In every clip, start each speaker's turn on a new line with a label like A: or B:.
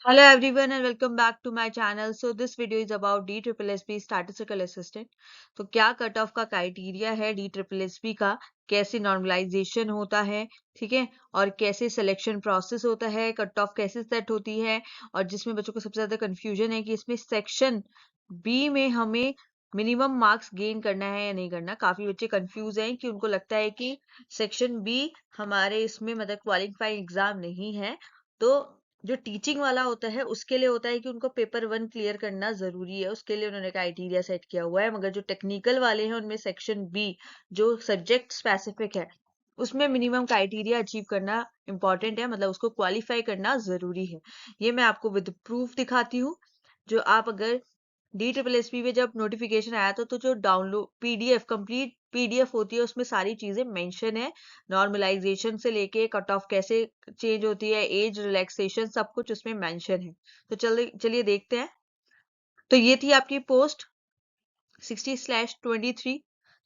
A: Hello everyone and welcome back to my channel. So this video is about DSSB Statistical Assistant. तो क्या cut off का criteria है DSSB का, कैसे normalisation होता है, ठीक है, और कैसे सिलेक्शन प्रोसेस होता है, कट ऑफ कैसे सेट होती है, और जिसमें बच्चों को सबसे ज्यादा कंफ्यूजन है कि इसमें सेक्शन बी में हमें मिनिमम मार्क्स गेन करना है या नहीं करना। काफी बच्चे कंफ्यूज हैं कि उनको लगता है कि सेक्शन बी हमारे इसमें मतलब क्वालिफाइंग एग्जाम नहीं है। तो जो टीचिंग वाला होता है उसके लिए होता है कि उनको पेपर 1 क्लियर करना जरूरी है, उसके लिए उन्होंने क्राइटेरिया सेट किया हुआ है। मगर जो टेक्निकल वाले हैं उनमें सेक्शन बी जो सब्जेक्ट स्पेसिफिक है उसमें मिनिमम क्राइटेरिया अचीव करना इंपॉर्टेंट है, मतलब उसको क्वालिफाई करना जरूरी है। ये मैं आपको विद प्रूफ दिखाती हूँ। जो आप अगर DSSB में जब नोटिफिकेशन आया था तो जो डाउनलोड पीडीएफ कंप्लीट पीडीएफ होती है उसमें सारी चीजें मेंशन है, नॉर्मलाइजेशन से लेके कट ऑफ कैसे चेंज होती है, एज रिलैक्सेशन, सब कुछ उसमें मेंशन है। तो चलिए देखते हैं। तो ये थी आपकी पोस्ट 60/23।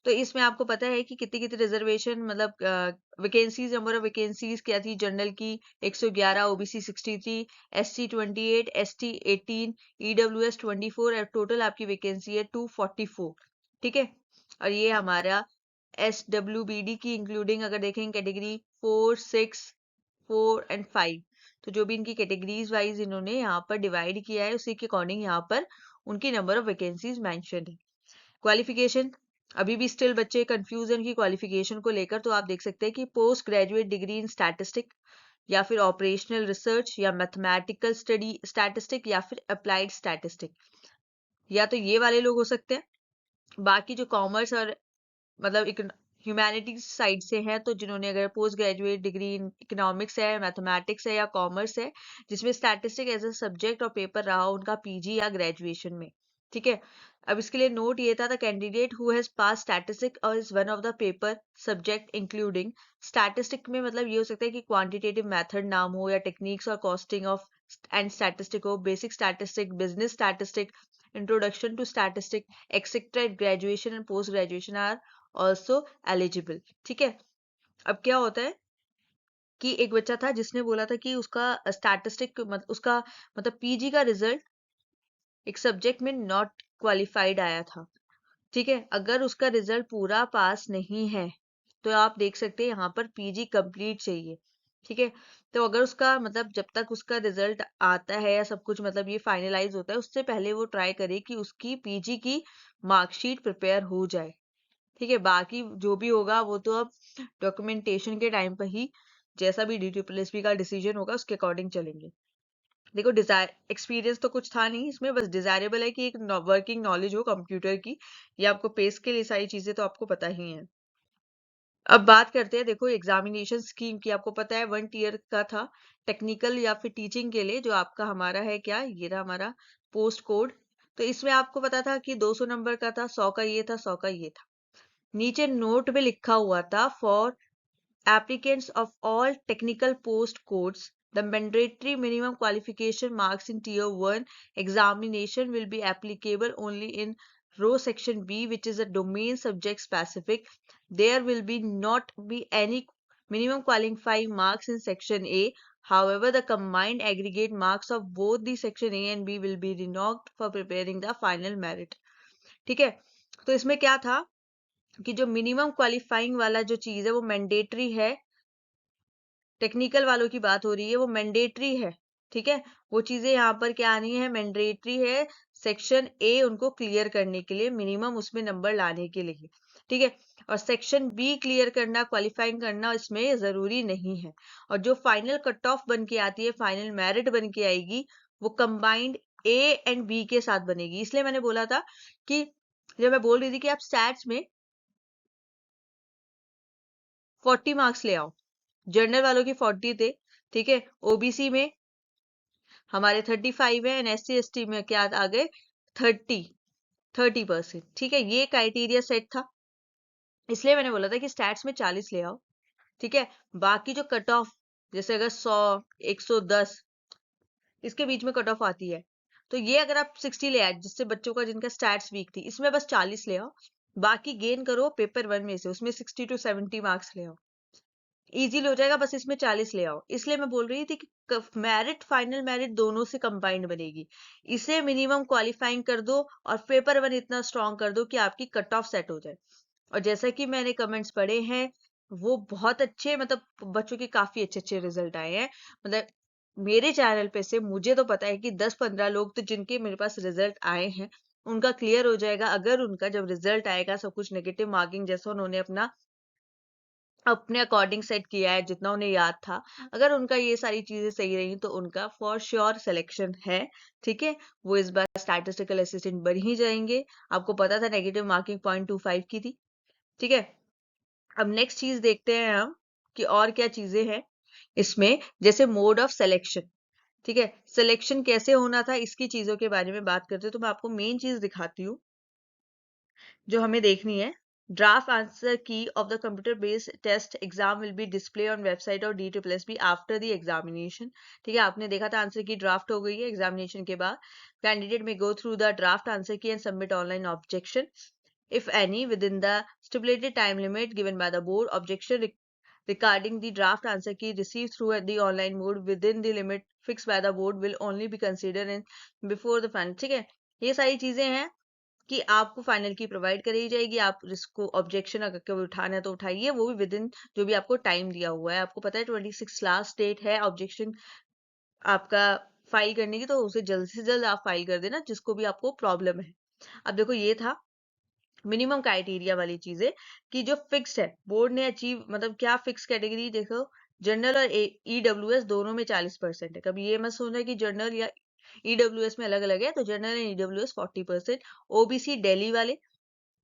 A: तो इसमें आपको पता है कि कितनी कितनी रिजर्वेशन, मतलब वैकेंसीज, नंबर ऑफ वैकेंसीज क्या थी। जनरल की 111, ओबीसी 63, एससी 28, एसटी 18, ईडब्ल्यूएस 24 और टोटल आपकी वैकेंसी है 244। ठीक है, और ये हमारा SWBD की इंक्लूडिंग अगर देखें कैटेगरी 4, 6, 4 एंड 5, तो जो भी इनकी कैटेगरीज वाइज इन्होंने यहाँ पर डिवाइड किया है उसी के अकॉर्डिंग यहाँ पर उनकी नंबर ऑफ वैकेंसीज मेंशन है। क्वालिफिकेशन, अभी भी स्टिल बच्चे कंफ्यूज हैं कि क्वालिफिकेशन को लेकर। तो आप देख सकते हैं कि post graduate degree in statistic या फिर ऑपरेशनल रिसर्च या मैथमेटिकल स्टडी स्टैटिस्टिक या फिर अप्लाइड स्टैटिस्टिक, या तो ये वाले लोग हो सकते हैं। बाकी जो कॉमर्स और मतलब ह्यूमैनिटीज साइड से हैं, तो जिन्होंने अगर post graduate degree in economics है, मैथमेटिक्स है या कॉमर्स है जिसमें स्टैटिस्टिक एज अ सब्जेक्ट और पेपर रहा हो, उनका पीजी या ग्रेजुएशन में। ठीक है, अब इसके लिए नोट ये था, the candidate who has pass statistic और is one of the paper subject including statistic में, मतलब ये हो सकता है कि क्वांटिटेटिव मेथड नाम हो या टेक्निक्स और कॉस्टिंग ऑफ एंड स्टैटिस्टिक हो, basic statistic, business statistic, introduction to statistic, etcetera, graduation and post graduation are also eligible. ठीक है, अब क्या होता है कि एक बच्चा था जिसने बोला था कि उसका स्टैटिस्टिक उसका मतलब पीजी का रिजल्ट एक सब्जेक्ट में नॉट क्वालिफाइड आया था। ठीक है, अगर उसका रिजल्ट पूरा पास नहीं है तो आप देख सकते हैं यहाँ पर पीजी कंप्लीट चाहिए। ठीक है, तो अगर उसका मतलब जब तक उसका रिजल्ट आता है या सब कुछ मतलब ये फाइनलाइज होता है उससे पहले वो ट्राई करे कि उसकी पीजी की मार्कशीट प्रिपेयर हो जाए। ठीक है, बाकी जो भी होगा वो तो अब डॉक्यूमेंटेशन के टाइम पर ही, जैसा भी DSSB का डिसीजन होगा उसके अकॉर्डिंग चलेंगे। देखो, डिजायर एक्सपीरियंस तो कुछ था नहीं इसमें, बस डिजायरेबल है कि एक वर्किंग नॉलेज हो कंप्यूटर की। ये आपको पेस के लिए सारी चीजें तो आपको पता ही है। अब बात करते हैं, देखो एग्जामिनेशन स्कीम की। आपको पता है 1 ईयर का था टेक्निकल या फिर टीचिंग के लिए, जो आपका हमारा है क्या, ये रहा हमारा पोस्ट कोड। तो इसमें आपको पता था कि 200 नंबर का था, 100 का ये था, 100 का ये था। नीचे नोट में लिखा हुआ था, for applicants of all technical post codes, the mandatory minimum qualification marks in Tier 1 examination will be applicable only in row section B, which is a domain subject specific. There will be not be any minimum qualifying marks in section A. However, the combined aggregate marks of both the section A and B will be denoted for preparing the final merit. ठीक है, तो इसमें क्या था कि जो minimum qualifying वाला जो चीज है वो मैंडेटरी है। टेक्निकल वालों की बात हो रही है, वो मैंडेटरी है। ठीक है, वो चीजें यहाँ पर क्या आनी है, मैंडेटरी है सेक्शन ए उनको क्लियर करने के लिए, मिनिमम उसमें नंबर लाने के लिए। ठीक है, और सेक्शन बी क्लियर करना, क्वालिफाइंग करना इसमें जरूरी नहीं है। और जो फाइनल कट ऑफ बन के आती है, फाइनल मेरिट बन के आएगी, वो कंबाइंड ए एंड बी के साथ बनेगी। इसलिए मैंने बोला था कि जब मैं बोल रही थी कि आप स्टैट्स में 40 मार्क्स ले आओ, जनरल वालों की 40 थे। ठीक है, ओबीसी में हमारे 35 है एंड SC ST में क्या आ गए 30%। ठीक है, ये क्राइटेरिया सेट था, इसलिए मैंने बोला था कि स्टैट्स में 40 ले आओ। ठीक है, बाकी जो कट ऑफ, जैसे अगर 100, 110 इसके बीच में कट ऑफ आती है, तो ये अगर आप 60 ले आए, जिससे बच्चों का जिनका स्टैट्स वीक थी, इसमें बस 40 ले आओ। बाकी गेन करो पेपर 1 में से, उसमें 60 to 70 मार्क्स ले आओ। इजीली हो जाएगा, बस इसमें 40 ले आओ। इसलिए मैं बोल रही थी कि मेरिट, फाइनल मेरिट दोनों से कंबाइंड बनेगी। इसे मिनिमम क्वालिफाइंग कर दो और पेपर वन इतना स्ट्रांग कर दो कि आपकी कट ऑफ सेट हो जाए। और जैसा कि मैंने कमेंट्स पढ़े हैं, वो बहुत अच्छे, मतलब बच्चों के काफी अच्छे अच्छे रिजल्ट आए हैं। मतलब मेरे चैनल पे से मुझे तो पता है कि 10-15 लोग तो जिनके मेरे पास रिजल्ट आए हैं, उनका क्लियर हो जाएगा अगर उनका जब रिजल्ट आएगा सब कुछ नेगेटिव मार्किंग जैसा उन्होंने अपना अपने अकॉर्डिंग सेट किया है, जितना उन्हें याद था, अगर उनका ये सारी चीजें सही रही तो उनका फॉर श्योर सिलेक्शन है। ठीक है, वो इस बार स्टैटिस्टिकल असिस्टेंट बन ही जाएंगे। आपको पता था नेगेटिव मार्किंग 0.25 की थी। ठीक है, अब नेक्स्ट चीज देखते हैं हम कि और क्या चीजें हैं इसमें, जैसे मोड ऑफ सिलेक्शन। ठीक है, सिलेक्शन कैसे होना था इसकी चीजों के बारे में बात करते हैं, तो मैं आपको मेन चीज दिखाती हूँ जो हमें देखनी है। Draft answer key of the computer based test exam will be display on website और DSSB आफ्टर द एग्जामिनेशन। ठीक है, आपने देखा था आंसर की ड्राफ्ट हो गई है एग्जामिनेशन के बाद। Candidate may go through the draft answer key and submit online objection if any within the stipulated time limit given by the board. Objection regarding the draft answer key received through the online mode within the limit fixed by the board will only be considered in before the final। ठीक है, ये सारी चीजें हैं कि आपको final की provide करी जाएगी। आप इसको ऑब्जेक्शन अगर कभी उठाना है तो उठाइए, वो भी विद इन जो भी आपको टाइम दिया हुआ है। आपको पता है 26 लास्ट डेट है ऑब्जेक्शन आपका फाइल करने की, तो उसे जल्द से जल्द आप फाइल कर देना जिसको भी आपको प्रॉब्लम है। अब देखो, ये था मिनिमम क्राइटेरिया वाली चीजें कि जो फिक्स्ड है बोर्ड ने अचीव, मतलब क्या फिक्स कैटेगरी देखो, जनरल और EWS दोनों में 40% है। कभी ये मत सोचना कि जनरल या EWS में अलग अलग है, तो general and EWS 40%। OBC Delhi वाले,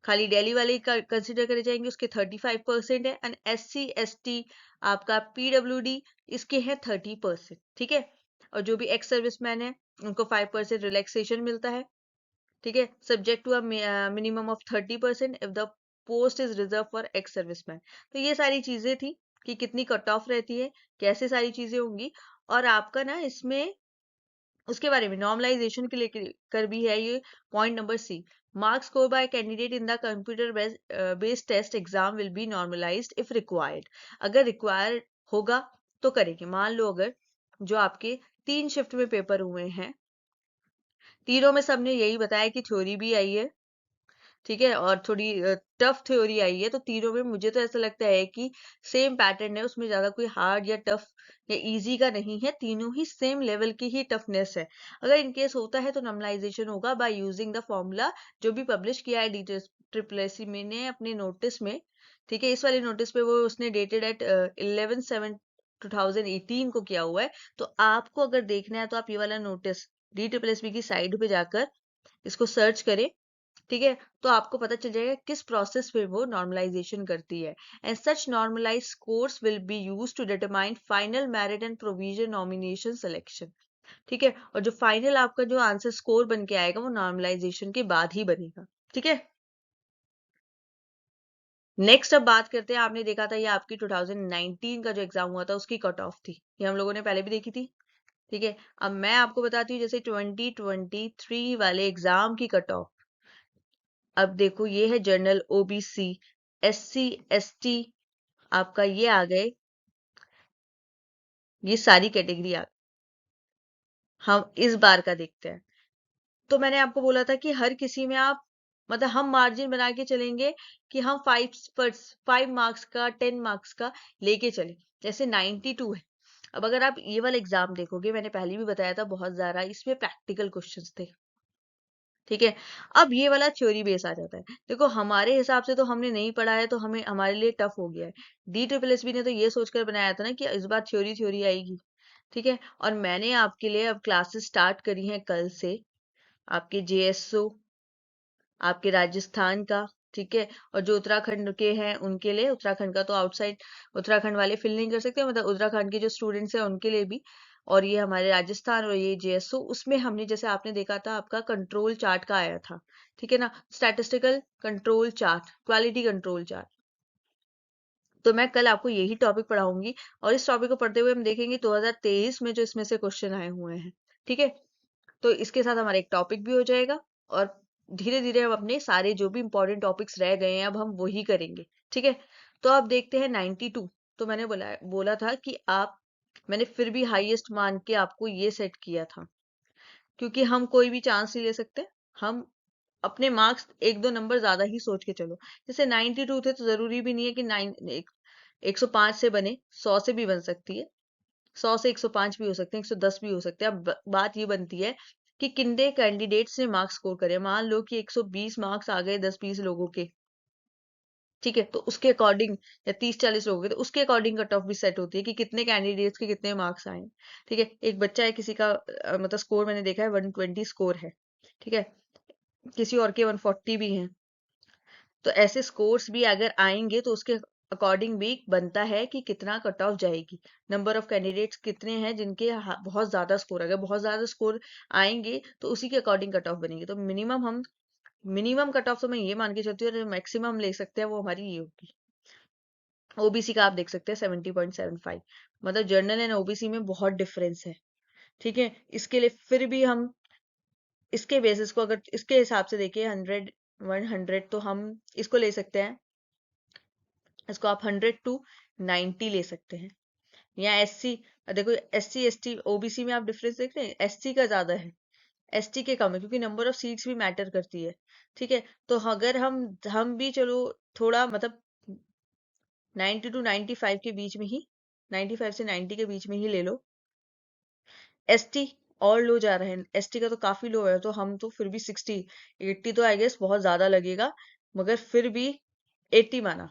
A: खाली दिल्ली वाले कंसिडर करे जाएंगे, उसके 35% है। एंड SC ST आपका PWD इसके हैं 30%। ठीक है, और जो भी एक्स सर्विसमैन है उनको 5% रिलैक्सेशन मिलता है। ठीक है, subject to a minimum of 30% if the post is reserve for ex serviceman. तो ये सारी चीजें थी कि कितनी कट ऑफ रहती है, कैसे सारी चीजें होंगी। और आपका ना इसमें उसके बारे में नॉर्मलाइजेशन के लिए कर भी है ये point number C। Marks score by candidate in the computer based test exam will be normalised if required. अगर रिक्वायर्ड होगा तो करेंगे। मान लो अगर जो आपके 3 शिफ्ट में पेपर हुए हैं, तीनों में सबने यही बताया कि थ्योरी भी आई है, ठीक है, और थोड़ी टफ थ्योरी आई है, तो तीनों में मुझे तो ऐसा लगता है कि सेम पैटर्न है, उसमें ज्यादा कोई हार्ड या टफ या इजी का नहीं है, तीनों ही सेम लेवल की ही टफनेस है। अगर इनकेस होता है तो नॉर्मलाइजेशन होगा बाय यूजिंग द फॉर्मूला जो भी पब्लिश किया है DSSS ने अपने नोटिस में। ठीक है, इस वाले नोटिस पे वो उसने डेटेड एट 11/7/2018 को किया हुआ है। तो आपको अगर देखना है तो आप ये वाला नोटिस DSSB की साइट पे जाकर इसको सर्च करें। ठीक है, तो आपको पता चल जाएगा किस प्रोसेस में वो नॉर्मलाइजेशन करती है। And such normalise scores will be use to determine final merit and provision nomination selection. ठीक है, और जो फाइनल आपका जो आंसर स्कोर बन के आएगा वो नॉर्मलाइजेशन के बाद ही बनेगा। ठीक है, नेक्स्ट अब बात करते हैं। आपने देखा था ये आपकी 2019 का जो एग्जाम हुआ था उसकी कट ऑफ थी, ये हम लोगों ने पहले भी देखी थी। ठीक है, अब मैं आपको बताती हूँ जैसे 2023 वाले एग्जाम की कट ऑफ। अब देखो, ये है जनरल, OBC, SC ST, आपका ये आ गए, ये सारी कैटेगरी आ गई। हम इस बार का देखते हैं। तो मैंने आपको बोला था कि हर किसी में आप, मतलब हम मार्जिन बना के चलेंगे कि हम 5 मार्क्स का, 10 मार्क्स का लेके चले। जैसे 92 है। अब अगर आप ये वाला एग्जाम देखोगे, मैंने पहले भी बताया था बहुत ज्यादा इसमें प्रैक्टिकल क्वेश्चंस थे। ठीक है, अब ये वाला थ्योरी बेस आ जाता है। देखो, हमारे हिसाब से तो हमने नहीं पढ़ा है तो हमें हमारे लिए टफ हो गया है। DSSB ने तो ये सोचकर बनाया था ना कि इस बार थ्योरी थ्योरी आएगी। ठीक है, और मैंने आपके लिए अब क्लासेस स्टार्ट करी हैं कल से, आपके JSO, आपके राजस्थान का। ठीक है, और जो उत्तराखंड के हैं उनके लिए, उत्तराखंड का तो आउटसाइड उत्तराखंड वाले फिल नहीं कर सकते, मतलब उत्तराखंड के जो स्टूडेंट्स हैं उनके लिए भी। और ये हमारे राजस्थान और ये JSO, उसमें हमने जैसे आपने देखा था आपका कंट्रोल चार्ट का आया था। ठीक है ना, statistical control chart, quality control chart. तो मैं कल आपको यही टॉपिक पढ़ाऊंगी, और इस टॉपिक को पढ़ते हुए हम देखेंगे 2023 में जो इसमें से क्वेश्चन आए हुए हैं। ठीक है, तो इसके साथ हमारा एक टॉपिक भी हो जाएगा, और धीरे धीरे हम अपने सारे जो भी इंपॉर्टेंट टॉपिक्स रह गए हैं अब हम वही करेंगे। ठीक है, तो अब देखते हैं 92। तो मैंने बोला था कि आप, मैंने फिर भी हाईएस्ट मान के आपको ये सेट किया था, क्योंकि हम कोई भी चांस नहीं ले सकते। हम अपने मार्क्स एक दो नंबर ज्यादा ही सोच के चलो। जैसे 92 थे तो जरूरी भी नहीं है कि 105 से बने, 100 से भी बन सकती है, 100 से 105 भी हो सकते हैं, 110 भी हो सकते हैं। अब बात ये बनती है कि कितने कैंडिडेट्स ने मार्क्स स्कोर करे। मान लो कि 120 मार्क्स आ गए 10-20 लोगों के, ठीक है, तो उसके अकॉर्डिंग, या 30-40 लोगों के, तो उसके अकॉर्डिंग कट ऑफ भी सेट होती है कि कितने कैंडिडेट्स के कितने मार्क्स आए। ठीक है, एक बच्चा है, किसी का मतलब स्कोर मैंने देखा है 120 स्कोर है, ठीक है, किसी और के 140 भी हैं। तो ऐसे स्कोर्स भी अगर आएंगे तो उसके अकॉर्डिंग भी बनता है कि कितना कट ऑफ जाएगी। नंबर ऑफ कैंडिडेट्स कितने हैं जिनके बहुत ज्यादा स्कोर, अगर बहुत ज्यादा स्कोर आएंगे तो उसी के अकॉर्डिंग कट ऑफ बनेगी। तो मिनिमम कट ऑफ तो मैं ये मान के चलती हूँ, और मैक्सिमम ले सकते हैं वो हमारी ये होगी। ओबीसी का आप देख सकते हैं 70.75, मतलब जनरल एंड ओबीसी में बहुत डिफरेंस है। ठीक है, इसके लिए फिर भी हम इसके बेसिस को अगर इसके हिसाब से देखिए 100 तो हम इसको ले सकते हैं, इसको आप 100 to 90 ले सकते हैं। या एससी, देखो एससी एसटी ओबीसी में आप डिफरेंस देख रहे हैं, एससी का ज्यादा है, एसटी के कम है, क्योंकि नंबर ऑफ सीट्स भी मैटर करती है। ठीक है, तो अगर हम भी चलो थोड़ा मतलब 90 to 95 के बीच में ही, 95 से 90 के बीच में ही ले लो। एसटी और लो जा रहे हैं, एसटी का तो काफी लो है, तो हम तो फिर भी 60, 80 तो आई गेस बहुत ज्यादा लगेगा, मगर फिर भी 80 माना।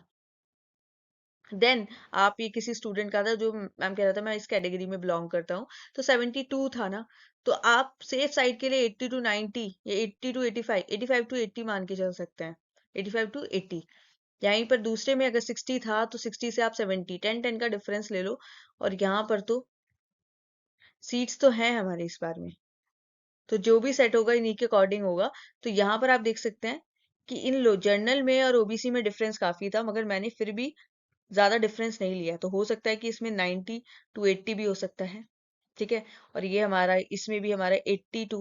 A: देन आप ये किसी स्टूडेंट का था जो मैम कह रहा था मैं इस कैटेगरी में बिलोंग करता हूँ, तो 72 था ना, तो आप सेफ साइड के लिए 80 to 90 या 80 to 85, 85 to 80 मान के चल सकते हैं, 85 to 80। यहीं पर दूसरे में अगर 60 था तो 60 से आप 70, 10-10 का डिफरेंस ले लो। और यहाँ पर तो सीट्स तो हैं हमारे इस बार में, तो जो भी सेट होगा इन्हीं के अकॉर्डिंग होगा। तो यहाँ पर आप देख सकते हैं कि इन लो जर्नल में और ओबीसी में डिफरेंस काफी था, मगर मैंने फिर भी ज्यादा डिफरेंस नहीं लिया, तो हो सकता है कि इसमें 90 to 80 भी हो सकता है। ठीक है, और ये हमारा इसमें भी हमारा 80 to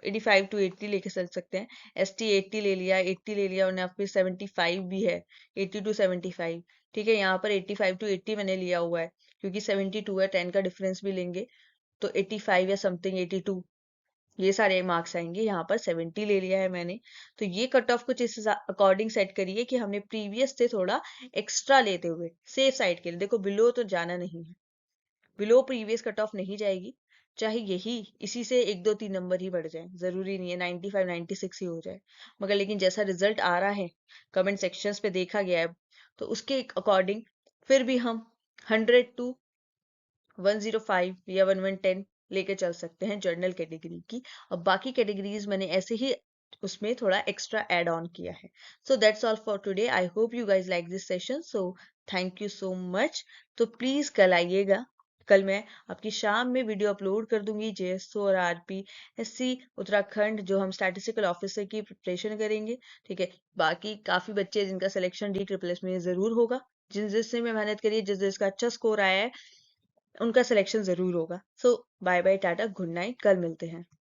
A: 85 to 80 लेके चल सकते हैं। एसटी 80 ले लिया, 80 ले लिया, और यहाँ पे 75 भी है, 80 to 75। ठीक है, यहाँ पर 85 to 80 मैंने लिया हुआ है, क्योंकि 72 है, 10 का डिफरेंस भी लेंगे तो 85 या समथिंग 82 ये सारे मार्क्स आएंगे। यहाँ पर 70 ले लिया है मैंने। तो ये कट ऑफ कुछ इस अकॉर्डिंग सेट करिए कि हमने प्रीवियस से थोड़ा एक्स्ट्रा लेते हुए सेफ साइड के लिए। देखो बिलो तो जाना नहीं है, बिलो प्रीवियस कट ऑफ नहीं जाएगी, चाहे यही इसी से 1-2-3 नंबर ही बढ़ जाए, जरूरी नहीं है 95 96 ही हो जाए, मगर लेकिन जैसा रिजल्ट आ रहा है कमेंट सेक्शंस पे देखा गया है, तो उसके अकॉर्डिंग फिर भी हम 100 to 105 या 1110 लेके चल सकते हैं जर्नल कैटेगरी की। और बाकी कैटेगरीज मैंने ऐसे ही उसमें थोड़ा एक्स्ट्रा ऐड ऑन किया है। So that's all for today, I hope you guys like this session. So thank you so much. तो प्लीज कल आइएगा, कल मैं आपकी शाम में वीडियो अपलोड कर दूंगी जेएसओ और आरपीएससी उत्तराखंड, जो हम स्टैटिस्टिकल ऑफिसर की प्रिपरेशन करेंगे। ठीक है, बाकी काफी बच्चे जिनका सिलेक्शन डी ट्रिपल एस में जरूर होगा, जिसने में मेहनत करी है, जिसका अच्छा स्कोर आया है, उनका सिलेक्शन जरूर होगा। So bye bye, tata, good night, कल मिलते हैं।